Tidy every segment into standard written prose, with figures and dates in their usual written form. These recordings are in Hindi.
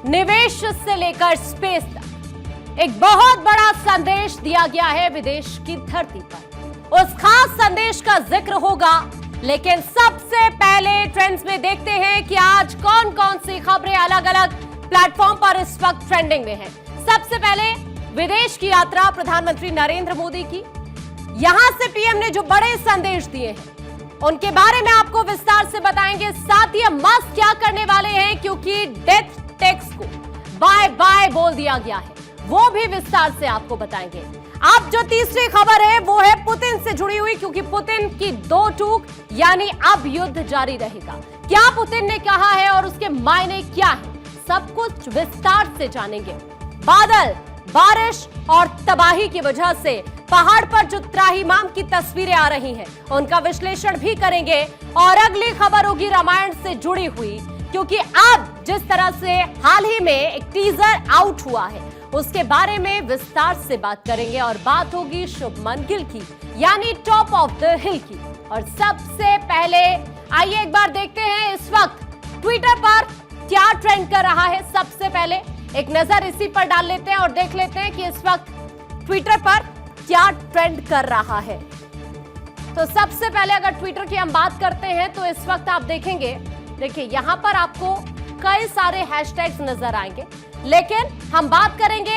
निवेश से लेकर स्पेस तक एक बहुत बड़ा संदेश दिया गया है विदेश की धरती पर। उस खास संदेश का जिक्र होगा, लेकिन सबसे पहले ट्रेंड्स में देखते हैं कि आज कौन कौन सी खबरें अलग अलग प्लेटफॉर्म पर इस वक्त ट्रेंडिंग में हैं। सबसे पहले विदेश की यात्रा प्रधानमंत्री नरेंद्र मोदी की। यहां से पीएम ने जो बड़े संदेश दिए हैं उनके बारे में आपको विस्तार से बताएंगे। साथ ही मस्त क्या करने वाले हैं, क्योंकि डेथ टैक्स को बाय बाय बोल दिया गया है, वो भी विस्तार से आपको बताएंगे। अब जो तीसरी खबर है वो है पुतिन से जुड़ी हुई, क्योंकि पुतिन की दो टूक यानी अब युद्ध जारी रहेगा। क्या पुतिन ने कहा है और उसके मायने क्या है, सब कुछ विस्तार से जानेंगे। बादल, बारिश और तबाही की वजह से पहाड़ पर जो त्राहिमाम की तस्वीरें आ रही हैं उनका विश्लेषण भी करेंगे। और अगली खबर होगी रामायण से जुड़ी हुई, क्योंकि अब जिस तरह से हाल ही में एक टीजर आउट हुआ है उसके बारे में विस्तार से बात करेंगे। और बात होगी शुभमन गिल की, यानी टॉप ऑफ द हिल की। और सबसे पहले आइए एक बार देखते हैं इस वक्त ट्विटर पर क्या ट्रेंड कर रहा है। सबसे पहले एक नजर इसी पर डाल लेते हैं और देख लेते हैं कि इस वक्त ट्विटर पर क्या ट्रेंड कर रहा है। तो सबसे पहले अगर ट्विटर की हम बात करते हैं तो इस वक्त आप देखेंगे, देखिए यहां पर आपको कई सारे हैशटैग्स नजर आएंगे, लेकिन हम बात करेंगे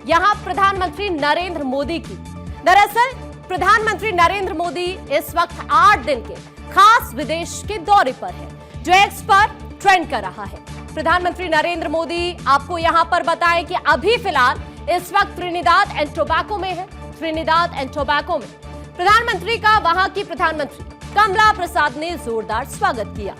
यहां प्रधानमंत्री नरेंद्र मोदी की। दरअसल प्रधानमंत्री नरेंद्र मोदी इस वक्त 8 दिन के खास विदेश के दौरे पर है, जो एक्स पर ट्रेंड कर रहा है। प्रधानमंत्री नरेंद्र मोदी आपको यहां पर बताएं कि अभी फिलहाल इस वक्त त्रिनिदाद एंड टोबैको में है। त्रिनिदाद एंड टोबैको में प्रधानमंत्री का वहां की प्रधानमंत्री कमला प्रसाद ने जोरदार स्वागत किया,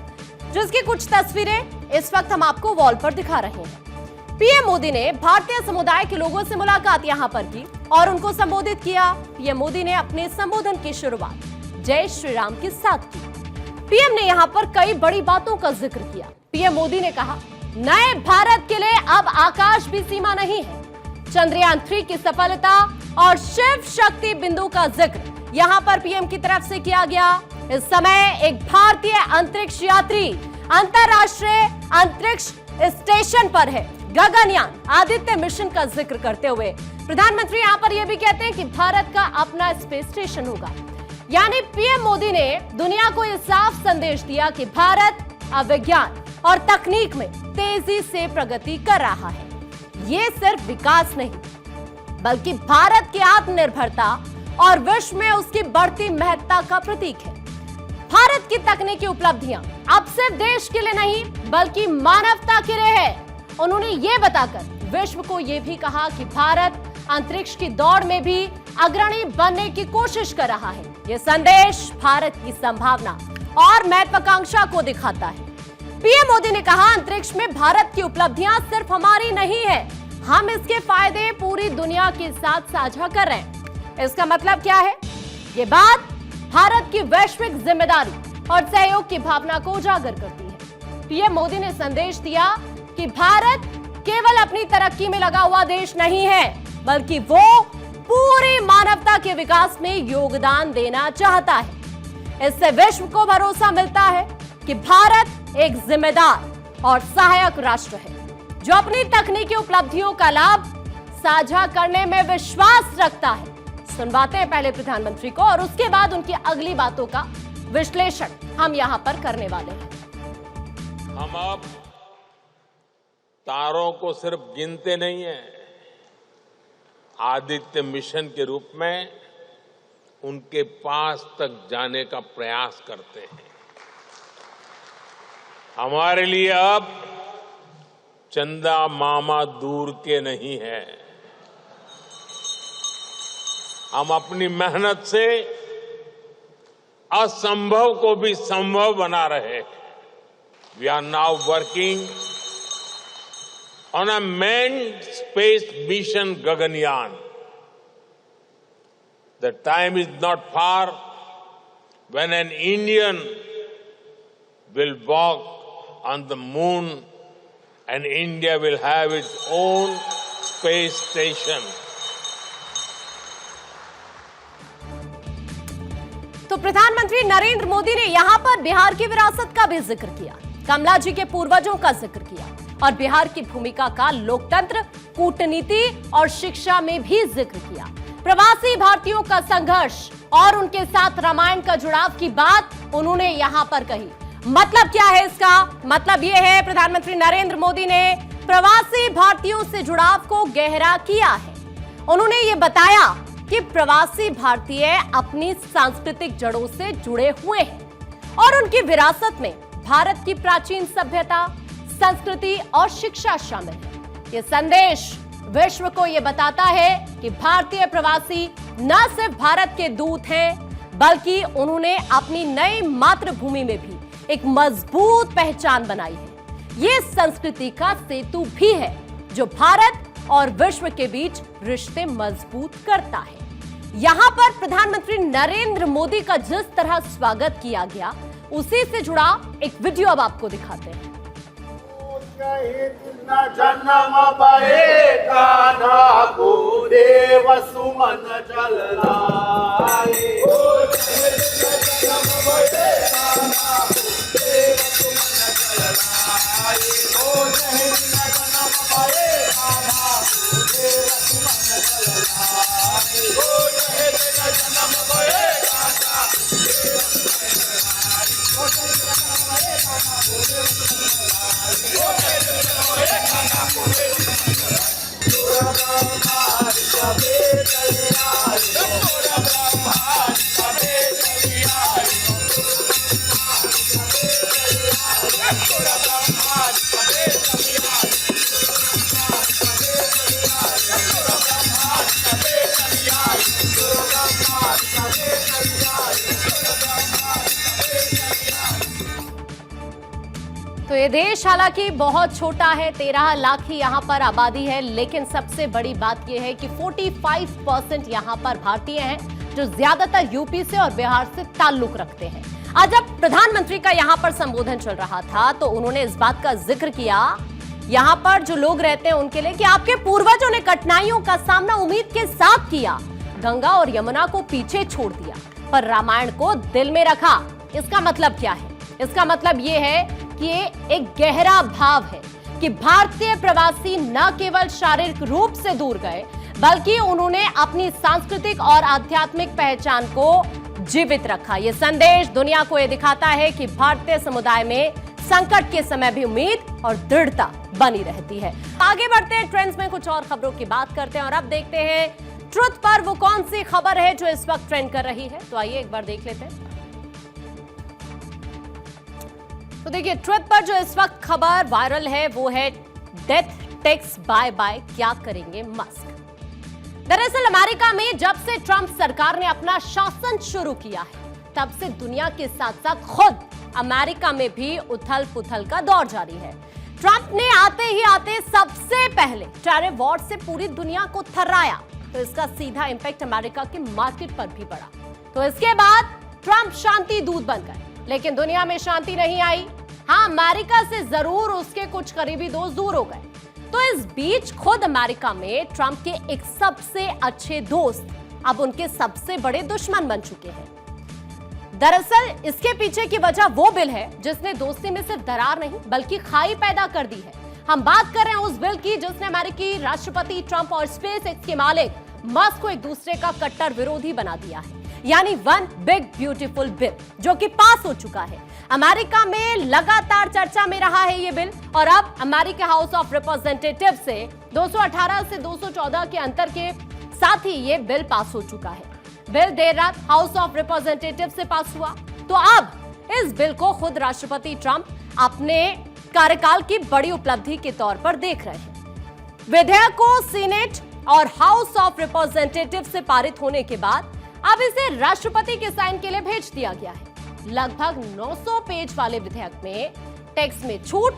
जिसकी कुछ तस्वीरें इस वक्त हम आपको वॉल पर दिखा रहे हैं। पीएम मोदी ने भारतीय समुदाय के लोगों से मुलाकात यहां पर की और उनको संबोधित किया। पीएम मोदी ने अपने संबोधन की शुरुआत जय श्री राम के साथ की। पीएम ने यहां पर कई बड़ी बातों का जिक्र किया। पीएम मोदी ने कहा, नए भारत के लिए अब आकाश भी सीमा नहीं है। चंद्रयान 3 की सफलता और शिव शक्ति बिंदु का जिक्र यहां पर पीएम की तरफ से किया गया। इस समय एक भारतीय अंतरिक्ष यात्री अंतरराष्ट्रीय अंतरिक्ष स्टेशन पर है। गगनयान आदित्य मिशन का जिक्र करते हुए प्रधानमंत्री यहां पर यह भी कहते हैं कि भारत का अपना स्पेस स्टेशन होगा। यानी पीएम मोदी ने दुनिया को यह साफ संदेश दिया कि भारत अब विज्ञान और तकनीक में तेजी से प्रगति कर रहा है। ये सिर्फ विकास नहीं, बल्कि भारत की आत्मनिर्भरता और विश्व में उसकी बढ़ती महत्ता का प्रतीक है। भारत की तकनीकी उपलब्धियां अब सिर्फ देश के लिए नहीं, बल्कि मानवता के लिए है। उन्होंने ये बताकर विश्व को यह भी कहा कि भारत अंतरिक्ष की दौड़ में भी अग्रणी बनने की कोशिश कर रहा है। यह संदेश भारत की संभावना और महत्वाकांक्षा को दिखाता है। पीएम मोदी ने कहा, अंतरिक्ष में भारत की उपलब्धियां सिर्फ हमारी नहीं है, हम इसके फायदे पूरी दुनिया के साथ साझा कर रहे हैं। इसका मतलब क्या है? ये बात भारत की वैश्विक जिम्मेदारी और सहयोग की भावना को उजागर करती है। पीएम मोदी ने संदेश दिया कि भारत केवल अपनी तरक्की में लगा हुआ देश नहीं है, बल्कि वो पूरी मानवता के विकास में योगदान देना चाहता है। इससे विश्व को भरोसा मिलता है कि भारत एक जिम्मेदार और सहायक राष्ट्र है, जो अपनी तकनीकी उपलब्धियों का लाभ साझा करने में विश्वास रखता है। सुनवाते हैं पहले प्रधानमंत्री को और उसके बाद उनकी अगली बातों का विश्लेषण हम यहां पर करने वाले हैं। हम अब तारों को सिर्फ गिनते नहीं हैं, आदित्य मिशन के रूप में उनके पास तक जाने का प्रयास करते हैं। हमारे लिए अब चंदा मामा दूर के नहीं है। हम अपनी मेहनत से असंभव को भी संभव बना रहे हैं। We are now working on a manned space mission Gaganyaan. The time is not far when an Indian will walk on the moon and India will have its own space station. तो प्रधानमंत्री नरेंद्र मोदी ने यहां पर बिहार की विरासत का भी जिक्र किया। कमला जी के पूर्वजों का जिक्र किया और बिहार की भूमिका का लोकतंत्र, कूटनीति और शिक्षा में भी जिक्र किया। प्रवासी भारतीयों का संघर्ष और उनके साथ रामायण का जुड़ाव की बात उन्होंने यहां पर कही। मतलब क्या है इसका? मतलब यह है प्रधानमंत्री नरेंद्र मोदी ने प्रवासी भारतीयों से जुड़ाव को गहरा किया है। उन्होंने ये बताया कि प्रवासी भारतीय अपनी सांस्कृतिक जड़ों से जुड़े हुए हैं और उनकी विरासत में भारत की प्राचीन सभ्यता, संस्कृति और शिक्षा शामिल है। ये संदेश विश्व को यह बताता है कि भारतीय प्रवासी न सिर्फ भारत के दूत हैं, बल्कि उन्होंने अपनी नई मातृभूमि में भी एक मजबूत पहचान बनाई है। ये संस्कृति का सेतु भी है जो भारत और विश्व के बीच रिश्ते मजबूत करता है। यहां पर प्रधानमंत्री नरेंद्र मोदी का जिस तरह स्वागत किया गया, उसी से जुड़ा एक वीडियो अब आपको दिखाते हैं। जन्म भये कान्हा को देव सुमन जललाए। तो ये देश हालांकि बहुत छोटा है, 13 लाख ही यहाँ पर आबादी है, लेकिन सबसे बड़ी बात यह है कि 45% यहाँ पर भारतीय हैं जो ज्यादातर यूपी से और बिहार से ताल्लुक रखते हैं। आज जब प्रधानमंत्री का यहाँ पर संबोधन चल रहा था तो उन्होंने इस बात का जिक्र किया यहाँ पर जो लोग रहते हैं उनके लिए कि आपके पूर्वजों ने कठिनाइयों का सामना उम्मीद के साथ किया, गंगा और यमुना को पीछे छोड़ दिया, पर रामायण को दिल में रखा। इसका मतलब क्या है? इसका मतलब यह है कि ये एक गहरा भाव है कि भारतीय प्रवासी न केवल शारीरिक रूप से दूर गए, बल्कि उन्होंने अपनी सांस्कृतिक और आध्यात्मिक पहचान को जीवित रखा। ये संदेश दुनिया को यह दिखाता है कि भारतीय समुदाय में संकट के समय भी उम्मीद और दृढ़ता बनी रहती है। आगे बढ़ते हैं, ट्रेंड्स में कुछ और खबरों की बात करते हैं और अब देखते हैं ट्रुथ पर वो कौन सी खबर है जो इस वक्त ट्रेंड कर रही है। तो आइए एक बार देख लेते हैं। तो देखिए, ट्रुथ पर जो इस वक्त खबर वायरल है वो है डेथ टेक्स बाय बाय, क्या करेंगे मस्क। दरअसल अमेरिका में जब से ट्रंप सरकार ने अपना शासन शुरू किया है, तब से दुनिया के साथ साथ खुद अमेरिका में भी उथल पुथल का दौर जारी है। ट्रंप ने आते ही आते सबसे पहले टैरिफ वॉर से पूरी दुनिया को थर्राया, तो इसका सीधा इंपैक्ट अमेरिका के मार्केट पर भी पड़ा। तो इसके बाद ट्रंप शांति दूत बन गए, लेकिन दुनिया में शांति नहीं आई। हाँ, अमेरिका से जरूर उसके कुछ करीबी दोस्त दूर हो गए। तो इस बीच खुद अमेरिका में ट्रंप के एक सबसे अच्छे दोस्त अब उनके सबसे बड़े दुश्मन बन चुके हैं। दरअसल इसके पीछे की वजह वो बिल है जिसने दोस्ती में सिर्फ दरार नहीं बल्कि खाई पैदा कर दी है। हम बात कर रहे हैं उस बिल की जिसने अमेरिकी राष्ट्रपति ट्रंप और स्पेस एक्स के मालिक मस्क को एक दूसरे का कट्टर विरोधी बना दिया है, यानी वन बिग ब्यूटीफुल बिल, जो कि पास हो चुका है। अमेरिका में लगातार चर्चा में रहा है ये बिल और अब अमेरिका हाउस ऑफ रिप्रेजेंटेटिव से 218 से 214 के अंतर के साथ ही ये बिल पास हो चुका है। बिल देर रात हाउस ऑफ रिप्रेजेंटेटिव से पास हुआ, तो अब इस बिल को खुद राष्ट्रपति ट्रंप अपने कार्यकाल की बड़ी उपलब्धि के तौर पर देख रहे हैं। विधेयक को सीनेट और हाउस ऑफ रिप्रेजेंटेटिव से पारित होने के बाद अब इसे राष्ट्रपति के साइन के लिए भेज दिया गया है। लगभग 900 पेज वाले विधेयक में टैक्स में छूट,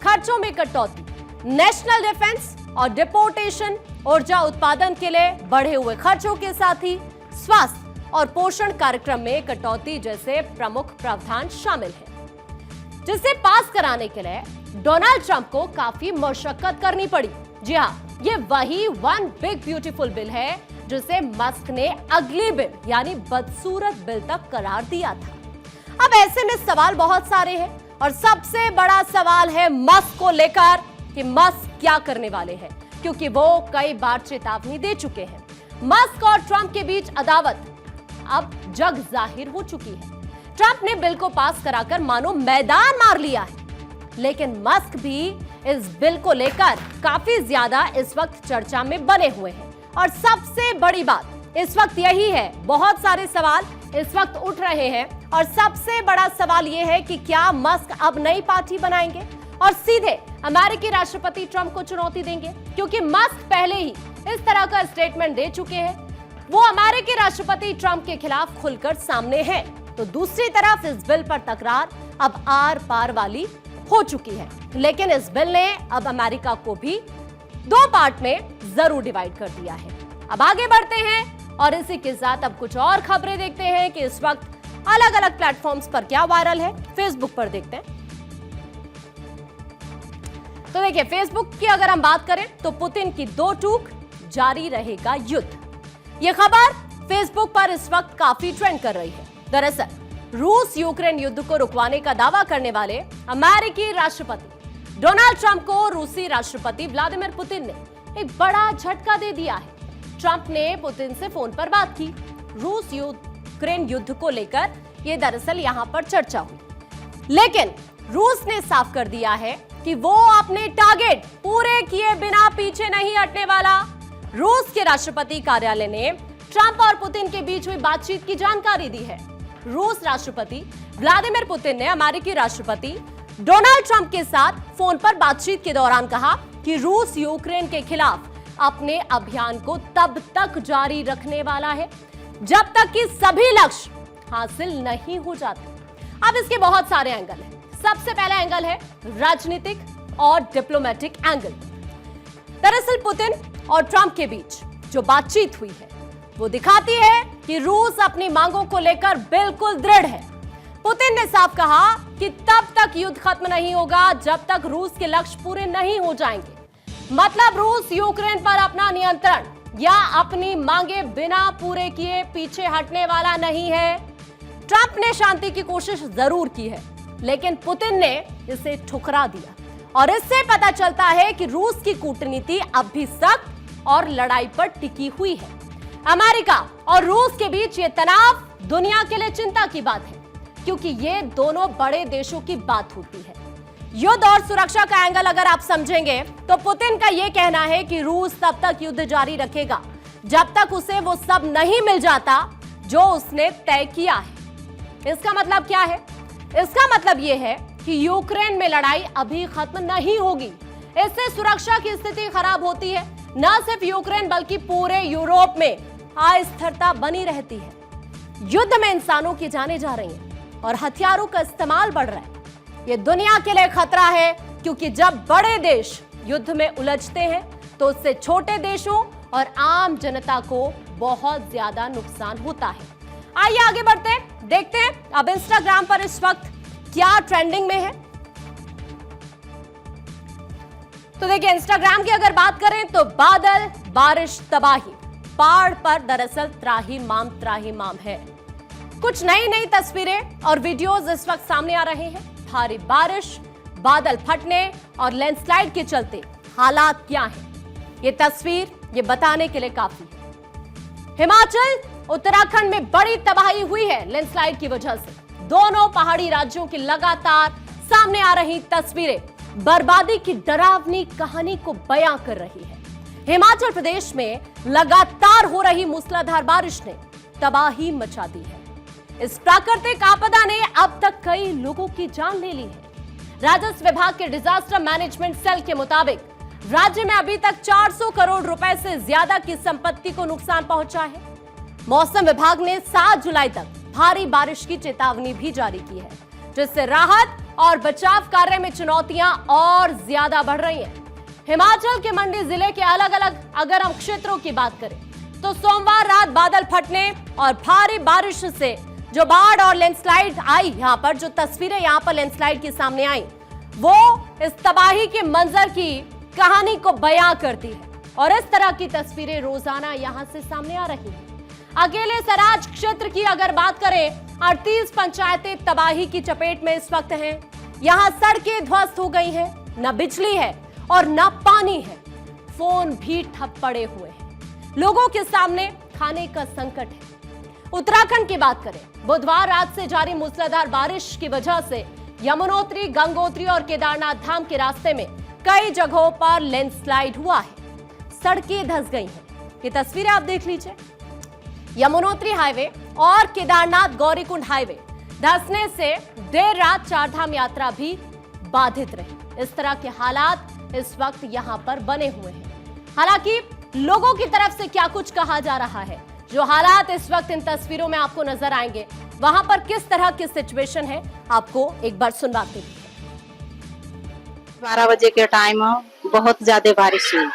खर्चों में कटौती, नेशनल डिफेंस और डिपोर्टेशन, ऊर्जा उत्पादन के लिए बढ़े हुए खर्चों के साथ ही स्वास्थ्य और पोषण कार्यक्रम में कटौती जैसे प्रमुख प्रावधान शामिल हैं, जिसे पास कराने के लिए डोनाल्ड ट्रंप को काफी मशक्कत करनी पड़ी। जी हाँ, ये वही वन बिग ब्यूटीफुल बिल है जिसे मस्क ने अगली बिल यानी बदसूरत बिल तक करार दिया था। अब ऐसे में सवाल बहुत सारे हैं। और सबसे बड़ा सवाल है मस्क को लेकर कि मस्क क्या करने वाले हैं, क्योंकि वो कई बार चेतावनी दे चुके हैं। मस्क और ट्रंप के बीच अदावत अब जग जाहिर हो चुकी है। ट्रंप ने बिल को पास कराकर मानो मैदान मार लिया है, लेकिन मस्क भी इस बिल को लेकर काफी ज्यादा इस वक्त चर्चा में बने हुए हैं। और सबसे बड़ी बात इस वक्त यही है, बहुत सारे सवाल इस वक्त उठ रहे हैं और सबसे बड़ा सवाल यह है कि क्या मस्क अब नई पार्टी बनाएंगे और सीधे अमेरिकी राष्ट्रपति ट्रंप को चुनौती देंगे, क्योंकि मस्क पहले ही इस तरह का स्टेटमेंट दे चुके हैं। वो अमेरिकी राष्ट्रपति ट्रंप के खिलाफ खुलकर सामने हैं, तो दूसरी तरफ इस बिल पर तकरार अब आर पार वाली हो चुकी है। लेकिन इस बिल ने अब अमेरिका को भी दो पार्ट में जरूर डिवाइड कर दिया है। अब आगे बढ़ते हैं और इसी के साथ अब कुछ और खबरें देखते हैं कि इस वक्त अलग अलग प्लेटफॉर्म्स पर क्या वायरल है। फेसबुक पर देखते हैं। तो देखिए, फेसबुक की अगर हम बात करें तो पुतिन की दो टूक, जारी रहेगा युद्ध। यह खबर फेसबुक पर इस वक्त काफी ट्रेंड कर रही है। दरअसल रूस यूक्रेन युद्ध को रुकवाने का दावा करने वाले अमेरिकी राष्ट्रपति डोनाल्ड ट्रंप को रूसी राष्ट्रपति व्लादिमीर पुतिन ने एक बड़ा झटका दे दिया है। ट्रंप ने पुतिन से फोन पर बात की। रूस यूक्रेन युद्ध को लेकर यह दरअसल यहां पर चर्चा हुई, लेकिन रूस ने साफ कर दिया है कि वो अपने टारगेट पूरे किए बिना पीछे नहीं हटने वाला। रूस के राष्ट्रपति कार्यालय ने ट्रंप और पुतिन के बीच हुई बातचीत की जानकारी दी है। रूस राष्ट्रपति व्लादिमीर पुतिन ने अमेरिकी राष्ट्रपति डोनाल्ड ट्रंप के साथ फोन पर बातचीत के दौरान कहा कि रूस यूक्रेन के खिलाफ अपने अभियान को तब तक जारी रखने वाला है जब तक कि सभी लक्ष्य हासिल नहीं हो जाते। अब इसके बहुत सारे एंगल हैं। सबसे पहला एंगल है राजनीतिक और डिप्लोमेटिक एंगल। दरअसल पुतिन और ट्रंप के बीच जो बातचीत हुई है वो दिखाती है कि रूस अपनी मांगों को लेकर बिल्कुल दृढ़ है। पुतिन ने साफ कहा कि तब तक युद्ध खत्म नहीं होगा जब तक रूस के लक्ष्य पूरे नहीं हो जाएंगे। मतलब रूस यूक्रेन पर अपना नियंत्रण या अपनी मांगे बिना पूरे किए पीछे हटने वाला नहीं है। ट्रंप ने शांति की कोशिश जरूर की है, लेकिन पुतिन ने इसे ठुकरा दिया और इससे पता चलता है कि रूस की कूटनीति अब भी सख्त और लड़ाई पर टिकी हुई है। अमेरिका और रूस के बीच ये तनाव दुनिया के लिए चिंता की बात है, क्योंकि ये दोनों बड़े देशों की बात होती है। युद्ध और सुरक्षा का एंगल अगर आप समझेंगे तो पुतिन का यह कहना है कि रूस तब तक युद्ध जारी रखेगा जब तक उसे वो सब नहीं मिल जाता जो उसने तय किया है। इसका मतलब क्या है? इसका मतलब यह है कि यूक्रेन में लड़ाई अभी खत्म नहीं होगी। इससे सुरक्षा की स्थिति खराब होती है। न सिर्फ यूक्रेन बल्कि पूरे यूरोप में अस्थिरता बनी रहती है। युद्ध में इंसानों की जानें जा रही हैं और हथियारों का इस्तेमाल बढ़ रहा है। यह दुनिया के लिए खतरा है, क्योंकि जब बड़े देश युद्ध में उलझते हैं तो उससे छोटे देशों और आम जनता को बहुत ज्यादा नुकसान होता है। आइए आगे बढ़ते हैं, देखते हैं अब इंस्टाग्राम पर इस वक्त क्या ट्रेंडिंग में है। तो देखिए, इंस्टाग्राम की अगर बात करें तो बादल, बारिश, तबाही, पहाड़ पर दरअसल त्राहिमाम है। कुछ नई तस्वीरें और वीडियोस इस वक्त सामने आ रहे हैं। भारी बारिश, बादल फटने और लैंडस्लाइड के चलते हालात क्या हैं, ये तस्वीर ये बताने के लिए काफी है। हिमाचल, उत्तराखंड में बड़ी तबाही हुई है लैंडस्लाइड की वजह से। दोनों पहाड़ी राज्यों की लगातार सामने आ रही तस्वीरें बर्बादी की डरावनी कहानी को बयां कर रही है। हिमाचल प्रदेश में लगातार हो रही मूसलाधार बारिश ने तबाही मचा दी है। इस प्राकृतिक आपदा ने अब तक कई लोगों की जान ले ली है। राजस्व विभाग के डिजास्टर मैनेजमेंट सेल के मुताबिक राज्य में अभी तक 400 करोड़ रुपए से ज्यादा की संपत्ति को नुकसान पहुंचा है। मौसम विभाग ने 7 जुलाई तक भारी बारिश की चेतावनी भी जारी की है, जिससे राहत और बचाव कार्य में चुनौतियां और ज्यादा बढ़ रही हैं। हिमाचल के मंडी जिले के अलग अलग अगर हम क्षेत्रों की बात करें तो सोमवार रात बादल फटने और भारी बारिश से जो बाढ़ और लैंडस्लाइड आई, यहां पर जो तस्वीरें यहां पर लैंडस्लाइड की सामने आई, वो इस तबाही के मंजर की कहानी को बयां करती है। और इस तरह की तस्वीरें रोजाना यहां से सामने आ रही हैं। अकेले सराज क्षेत्र की अगर बात करें, 38 पंचायतें तबाही की चपेट में इस वक्त हैं। यहाँ सड़कें ध्वस्त हो गई हैं, न बिजली है और न पानी है। फोन भी ठप पड़े हुए हैं। लोगों के सामने खाने का संकट है। उत्तराखंड की बात करें, बुधवार रात से जारी मूसलाधार बारिश की वजह से यमुनोत्री, गंगोत्री और केदारनाथ धाम के रास्ते में कई जगहों पर लैंडस्लाइड हुआ है। सड़कें धंस गई हैं। ये तस्वीरें आप देख लीजिए। यमुनोत्री हाईवे और केदारनाथ गौरीकुंड हाईवे धंसने से देर रात चारधाम यात्रा भी बाधित रही। इस तरह के हालात इस वक्त यहां पर बने हुए हैं। हालांकि लोगों की तरफ से क्या कुछ कहा जा रहा है, जो हालात इस वक्त इन तस्वीरों में आपको नजर आएंगे, वहां पर किस तरह की सिचुएशन है, आपको एक बार सुनवाते हैं। 12 बजे के टाइम बहुत ज्यादा बारिश हुई,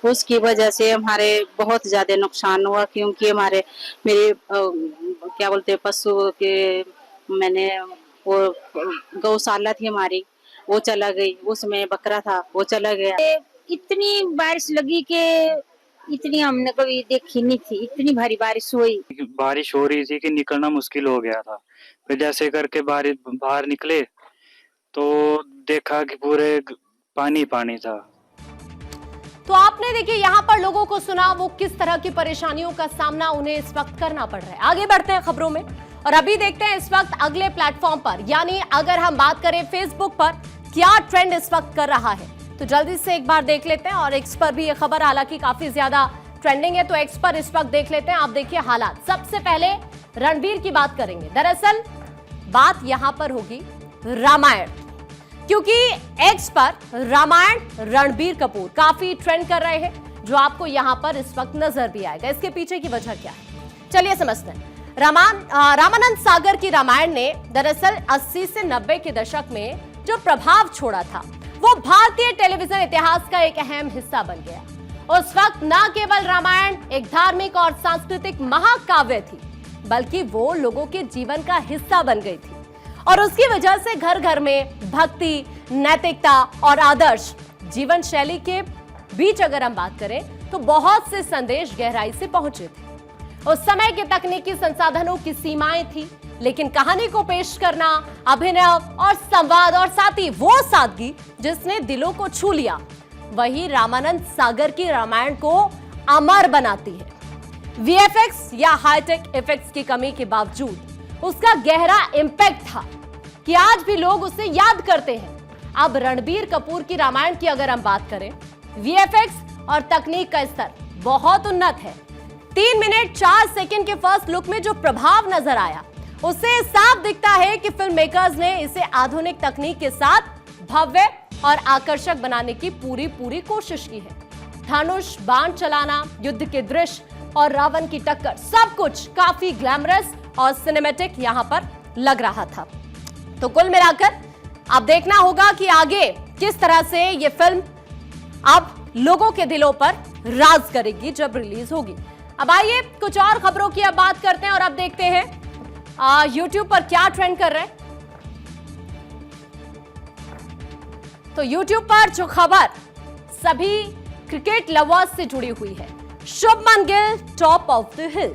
उसकी वजह से हमारे बहुत ज्यादा नुकसान हुआ, क्योंकि मेरे क्या बोलते पशु के, मैंने वो गौशाला थी हमारी, वो चला गई, उसमें बकरा था वो चला गया। इतनी बारिश लगी कि इतनी हमने कभी देखी नहीं थी। इतनी भारी बारिश हुई, बारिश हो रही थी कि निकलना मुश्किल हो गया था। फिर जैसे करके बाहर निकले तो देखा कि पूरे पानी पानी था। तो आपने देखिए यहाँ पर लोगों को सुना वो किस तरह की परेशानियों का सामना उन्हें इस वक्त करना पड़ रहा है। आगे बढ़ते हैं खबरों में और अभी देखते हैं इस वक्त अगले प्लेटफॉर्म पर, यानी अगर हम बात करें फेसबुक पर क्या ट्रेंड इस वक्त कर रहा है, तो जल्दी से एक बार देख लेते हैं। और एक्स पर भी ये खबर हालांकि काफी ज्यादा ट्रेंडिंग है, तो एक्स पर इस वक्त देख लेते हैं। आप देखिए हालात। सबसे पहले रणबीर की बात करेंगे। दरअसल बात यहां पर होगी रामायण, क्योंकि एक्स पर रामायण रणबीर कपूर काफी ट्रेंड कर रहे हैं, जो आपको यहां पर इस वक्त नजर भी आएगा। इसके पीछे की वजह क्या है, चलिए समझते हैं। रामानंद सागर की रामायण ने दरअसल 80 से 90 के दशक में जो प्रभाव छोड़ा था, वो भारतीय टेलीविजन इतिहास का एक अहम हिस्सा बन गया। उस वक्त न केवल रामायण एक धार्मिक और सांस्कृतिक महाकाव्य थी, बल्कि वो लोगों के जीवन का हिस्सा बन गई थी। और उसकी वजह से घर घर में भक्ति, नैतिकता और आदर्श जीवन शैली के बीच अगर हम बात करें तो बहुत से संदेश गहराई से पहुंचे थे। उस समय के तकनीकी संसाधनों की सीमाएं थी, लेकिन कहानी को पेश करना, अभिनय और संवाद और साथ ही वो सादगी जिसने दिलों को छू लिया, वही रामानंद सागर की रामायण को अमर बनाती है। वीएफएक्स या हाईटेक इफेक्ट्स की कमी के बावजूद उसका गहरा इंपैक्ट था कि आज भी लोग उसे याद करते हैं। अब रणबीर कपूर की रामायण की अगर हम बात करें, वीएफएक्स और तकनीक का स्तर बहुत उन्नत है। 3 मिनट 4 सेकंड के फर्स्ट लुक में जो प्रभाव नजर आया, उससे साफ दिखता है कि फिल्म मेकर्स ने इसे आधुनिक तकनीक के साथ भव्य और आकर्षक बनाने की पूरी कोशिश की है। धनुष, बाण चलाना, युद्ध के दृश्य और रावण की टक्कर, सब कुछ काफी ग्लैमरस और सिनेमैटिक यहां पर लग रहा था। तो कुल मिलाकर अब देखना होगा कि आगे किस तरह से ये फिल्म अब लोगों के दिलों पर राज करेगी जब रिलीज होगी। अब आइए कुछ और खबरों की अब बात करते हैं और अब देखते हैं YouTube पर क्या ट्रेंड कर रहे हैं। तो YouTube पर जो खबर सभी क्रिकेट लवर्स से जुड़ी हुई है, Shubman Gill top of the हिल।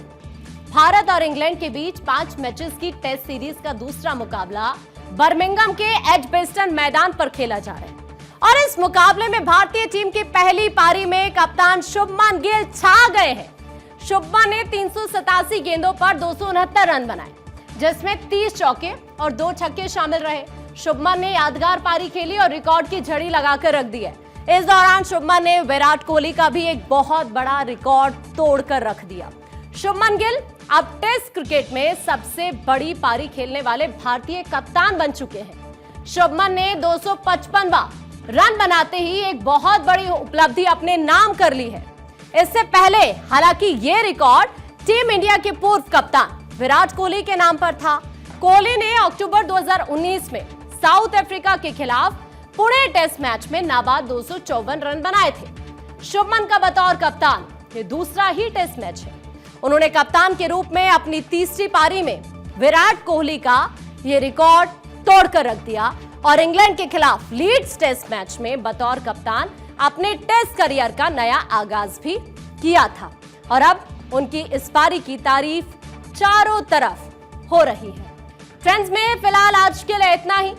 भारत और इंग्लैंड के बीच 5 मैचेस की टेस्ट सीरीज का दूसरा मुकाबला बर्मिंघम के एजबेस्टन मैदान पर खेला जा रहा है और इस मुकाबले में भारतीय टीम की पहली पारी में कप्तान शुभमन गिल छा गए हैं। शुभमन ने 387 गेंदों पर 269 रन बनाए, जिसमें 30 चौके और 2 छक्के शामिल रहे। शुभमन ने यादगार पारी खेली और रिकॉर्ड की झड़ी लगाकर रख दी है। इस दौरान शुभमन ने विराट कोहली का भी एक बहुत बड़ा रिकॉर्ड तोड़कर रख दिया। शुभमन गिल अब टेस्ट क्रिकेट में सबसे बड़ी पारी खेलने वाले भारतीय कप्तान बन चुके हैं। शुभमन ने 255वां रन बनाते ही एक बहुत बड़ी उपलब्धि अपने नाम कर ली है। इससे पहले हालांकि ये रिकॉर्ड टीम इंडिया के पूर्व कप्तान विराट कोहली के नाम पर था। कोहली ने अक्टूबर 2019 में साउथ अफ्रीका के खिलाफ पुणे टेस्ट मैच में नाबाद 254 रन बनाए थे। शुभमन का बतौर कप्तान ये दूसरा ही टेस्ट मैच है। उन्होंने कप्तान के रूप में अपनी तीसरी पारी में विराट कोहली का ये रिकॉर्ड तोड़कर रख दिया और इंग्लैंड के खिलाफ लीड्स टेस्ट मैच में बतौर कप्तान अपने टेस्ट करियर का नया आगाज भी किया था। और अब उनकी इस पारी की तारीफ चारों तरफ हो रही है। ट्रेंड्स में फिलहाल आज के लिए इतना ही।